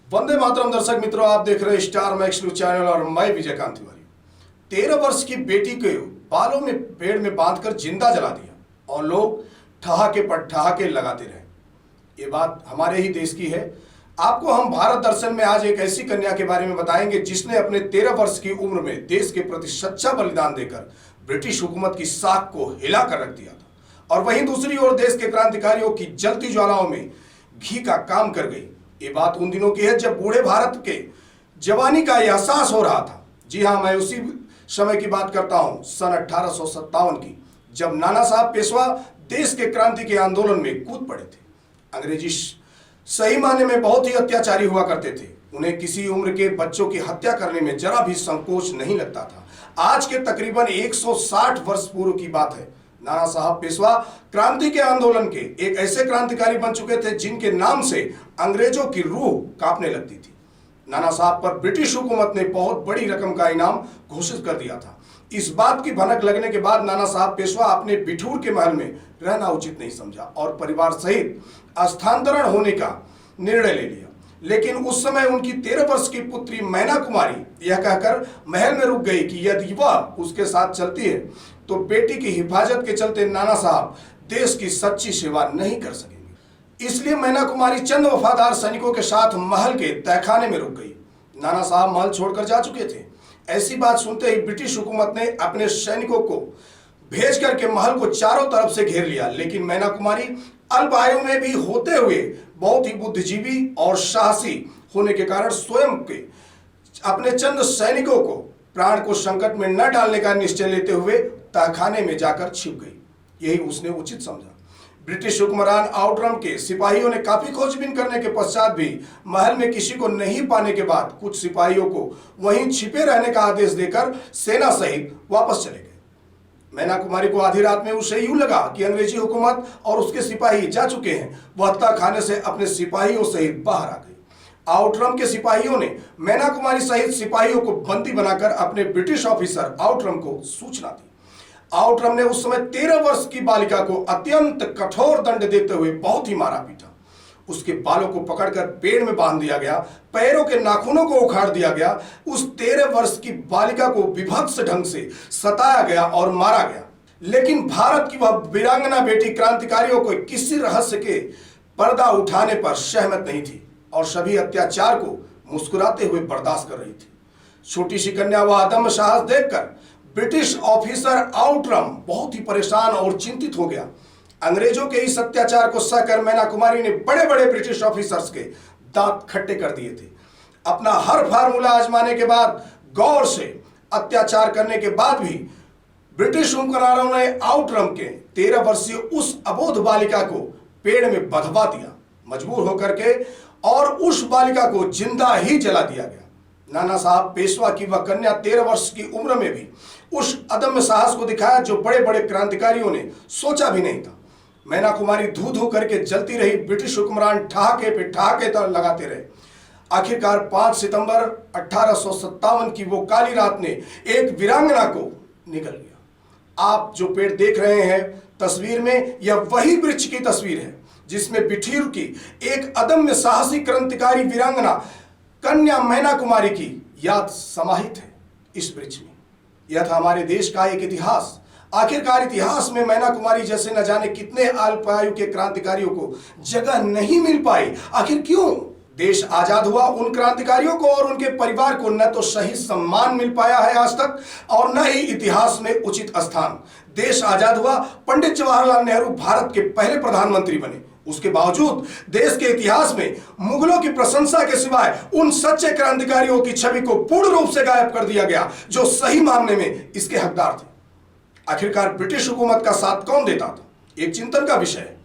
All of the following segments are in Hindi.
वंदे मातरम। दर्शक मित्रों, आप देख रहे हैं स्टार मैक्स न्यूज चैनल और मैं विजयकांत तिवारी। 13 वर्ष की बेटी के बालों में पेड़ में बांधकर जिंदा जला दिया और लोग ठहाके पर ठहाके लगाते रहे। ये बात हमारे ही देश की है। आपको हम भारत दर्शन में आज एक ऐसी कन्या के बारे में बताएंगे जिसने अपने 13 वर्ष की उम्र में देश के प्रति सच्चा बलिदान देकर ब्रिटिश हुकूमत की साख को हिला कर रख दिया था और वहीं दूसरी ओर देश के क्रांतिकारियों की जलती ज्वालाओं में घी का काम कर गई। ये बात उन दिनों की है जब बूढ़े भारत के जवानी का एहसास हो रहा था। जी हाँ, मैं उसी समय की बात करता हूं, सन 1857 की, जब नाना साहब पेशवा देश के क्रांति के आंदोलन में कूद पड़े थे। अंग्रेजी सही मायने में बहुत ही अत्याचारी हुआ करते थे। उन्हें किसी उम्र के बच्चों की हत्या करने में जरा भी संकोच नहीं लगता था। आज के तकरीबन 160 वर्ष पूर्व की बात है। नाना साहब पेशवा क्रांति के आंदोलन के एक ऐसे क्रांतिकारी बन चुके थे जिनके नाम से अंग्रेजों की रूह कांपने लगती थी। नाना साहब पर ब्रिटिश हुकूमत ने बहुत बड़ी रकम का इनाम घोषित कर दिया था। इस बात की भनक लगने के बाद नाना साहब पेशवा अपने बिठूर के महल में रहना उचित नहीं समझा और परिवार सहित स्थानांतरण होने का निर्णय ले लिया। लेकिन उस समय उनकी 13 वर्ष की पुत्री मैना कुमारी यह कहकर महल में रुक गई कि यदि वह उसके साथ चलती है तो बेटी की हिफाजत के चलते नाना साहब देश की सच्ची सेवा नहीं कर सकेंगे। इसलिए मैना कुमारी चंद वफादार सैनिकों के साथ महल के तहखाने में रुक गई। नाना साहब महल छोड़कर जा चुके थे। ऐसी बात सुनते ही ब्रिटिश हुकूमत ने अपने सैनिकों को भेज करके महल को चारों तरफ से घेर लिया। लेकिन मैना कुमारी अल्प आयु में भी होते हुए बहुत ही बुद्धिजीवी और साहसी होने के कारण स्वयं के अपने चंद सैनिकों को प्राण को संकट में न डालने का निश्चय लेते हुए तहखाने में जाकर छिप गई। यही उसने उचित समझा। ब्रिटिश हुक्मरान आउटरम के सिपाहियों ने काफी खोजबीन करने के पश्चात भी महल में किसी को नहीं पाने के बाद कुछ सिपाहियों को वहीं छिपे रहने का आदेश देकर सेना सहित वापस चले गए। मैना कुमारी को आधी रात में उसे यूं लगा कि अंग्रेजी हुकूमत और उसके सिपाही जा चुके हैं। वह तहखाने से अपने सिपाहियों सहित बाहर आ गई। आउटरम के सिपाहियों ने मैना कुमारी सहित सिपाहियों को बंदी बनाकर अपने ब्रिटिश ऑफिसर आउटरम को सूचना दी। आउटरम ने उस समय 13 वर्ष की बालिका को अत्यंत कठोर दंड देते हुए बहुत ही मारा पीटा। उसके बालों को पकड़कर पेड़ में बांध दिया गया, पैरों के नाखूनों को उखाड़ दिया गया। उस 13 वर्ष की बालिका को विभत्स ढंग से सताया गया और मारा गया। लेकिन भारत की वह वीरांगना बेटी क्रांतिकारियों को किसी रहस्य के पर्दा उठाने पर सहमत नहीं थी और सभी अत्याचार को मुस्कुराते हुए बर्दाश्त कर रही थी। छोटी सी कन्या वह अदम्य साहस देखकर ब्रिटिश ऑफिसर आउटरम बहुत ही परेशान और चिंतित हो गया। अंग्रेजों के इस अत्याचार को सहकर मैना कुमारी ने बड़े बड़े ब्रिटिश ऑफिसर्स के दांत खट्टे कर दिए थे। अपना हर फार्मूला आजमाने के बाद, गौर से अत्याचार करने के बाद भी ब्रिटिश हुक्मरानों ने आउटरम के 13 वर्षीय उस अबोध बालिका को पेड़ में बंधवा दिया मजबूर होकर के, और उस बालिका को जिंदा ही जला दिया गया। नाना साहब पेशवा की वह कन्या 13 वर्ष की उम्र में भी उस अदम्य साहस को दिखाया जो बड़े बड़े क्रांतिकारियों ने सोचा भी नहीं था। मैना कुमारी धू धू करके जलती रही। ब्रिटिश हुक्मरान ठहाके पे ठहाके लगाते रहे। आखिरकार 5 सितंबर 1857 की वो काली रात ने एक वीरांगना को निगल गया। आप जो पेड़ देख रहे हैं तस्वीर में, यह वही वृक्ष की तस्वीर है जिसमें बिठूर की एक अदम्य साहसी क्रांतिकारी वीरांगना कन्या मैना कुमारी की याद समाहित है इस वृक्ष में। यह था हमारे देश का एक इतिहास। आखिरकार इतिहास में मैना कुमारी जैसे न जाने कितने अल्पायु के क्रांतिकारियों को जगह नहीं मिल पाई। आखिर क्यों? देश आजाद हुआ, उन क्रांतिकारियों को और उनके परिवार को न तो सही सम्मान मिल पाया है आज तक और न ही इतिहास में उचित स्थान। देश आजाद हुआ, पंडित जवाहरलाल नेहरू भारत के पहले प्रधानमंत्री बने। उसके बावजूद देश के इतिहास में मुगलों की प्रशंसा के सिवाय उन सच्चे क्रांतिकारियों की छवि को पूर्ण रूप से गायब कर दिया गया जो सही मामले में इसके हकदार थे। आखिरकार ब्रिटिश हुकूमत का साथ कौन देता था, एक चिंतन का विषय है।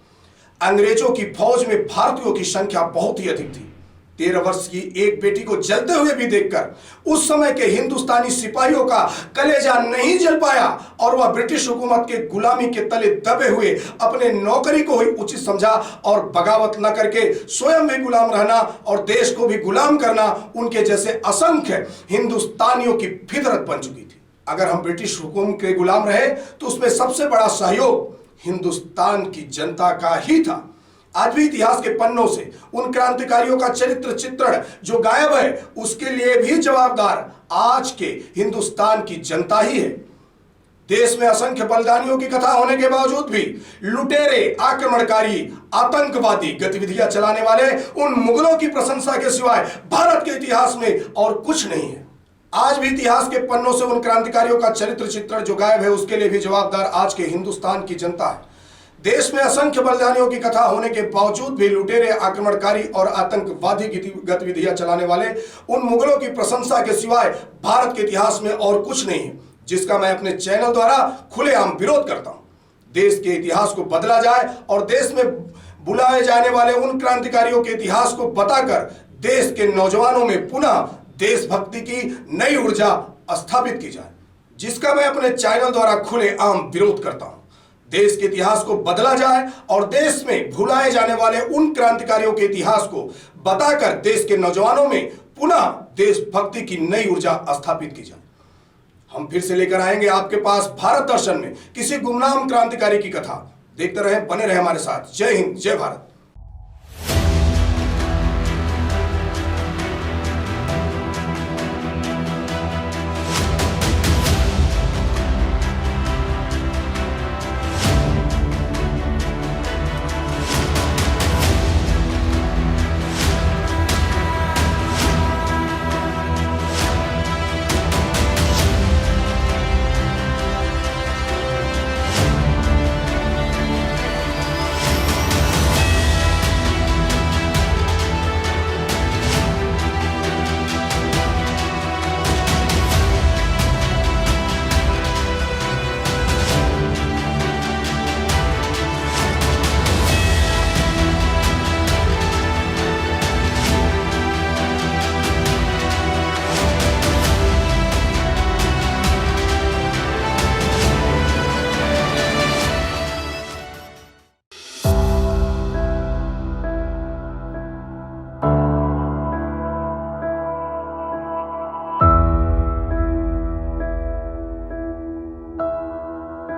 अंग्रेजों की फौज में भारतीयों की संख्या बहुत ही अधिक थी। 13 वर्ष की एक बेटी को जलते हुए भी देखकर उस समय के हिंदुस्तानी सिपाहियों का कलेजा नहीं जल पाया और वह ब्रिटिश हुकूमत के गुलामी के तले दबे हुए अपने नौकरी को ही उचित समझा और बगावत न करके स्वयं भी गुलाम रहना और देश को भी गुलाम करना उनके जैसे असंख्य हिंदुस्तानियों की फितरत बन चुकी थी। अगर हम ब्रिटिश हुकूमत के गुलाम रहे तो उसमें सबसे बड़ा सहयोग हिंदुस्तान की जनता का ही था। आज भी इतिहास के पन्नों से उन क्रांतिकारियों का चरित्र चित्रण जो गायब है, उसके लिए भी जवाबदार आज के हिंदुस्तान की जनता ही है। देश में असंख्य बलिदानियों की कथा होने के बावजूद भी लुटेरे, आक्रमणकारी, आतंकवादी गतिविधियां चलाने वाले उन मुगलों की प्रशंसा के सिवाय भारत के इतिहास में और कुछ नहीं है। आज भी इतिहास के पन्नों से उन क्रांतिकारियों का चरित्र चित्रण जो गायब है, उसके लिए भी जवाबदार आज के हिंदुस्तान की जनता है। देश में असंख्य बलिदानियों की कथा होने के बावजूद भी लुटेरे, आक्रमणकारी और आतंकवादी गतिविधियां चलाने वाले उन मुगलों की प्रशंसा के सिवाय भारत के इतिहास में और कुछ नहीं है, जिसका मैं अपने चैनल द्वारा खुलेआम विरोध करता हूं। देश के इतिहास को बदला जाए और देश में बुलाए जाने वाले उन क्रांतिकारियों के इतिहास को बताकर देश के नौजवानों में पुनः देशभक्ति की नई ऊर्जा स्थापित की जाए, जिसका मैं अपने चैनल द्वारा खुलेआम विरोध करता हूं। देश के इतिहास को बदला जाए और देश में भुलाए जाने वाले उन क्रांतिकारियों के इतिहास को बताकर देश के नौजवानों में पुनः देशभक्ति की नई ऊर्जा स्थापित की जाए। हम फिर से लेकर आएंगे आपके पास भारत दर्शन में किसी गुमनाम क्रांतिकारी की कथा। देखते रहें, बने रहें हमारे साथ। जय हिंद, जय भारत।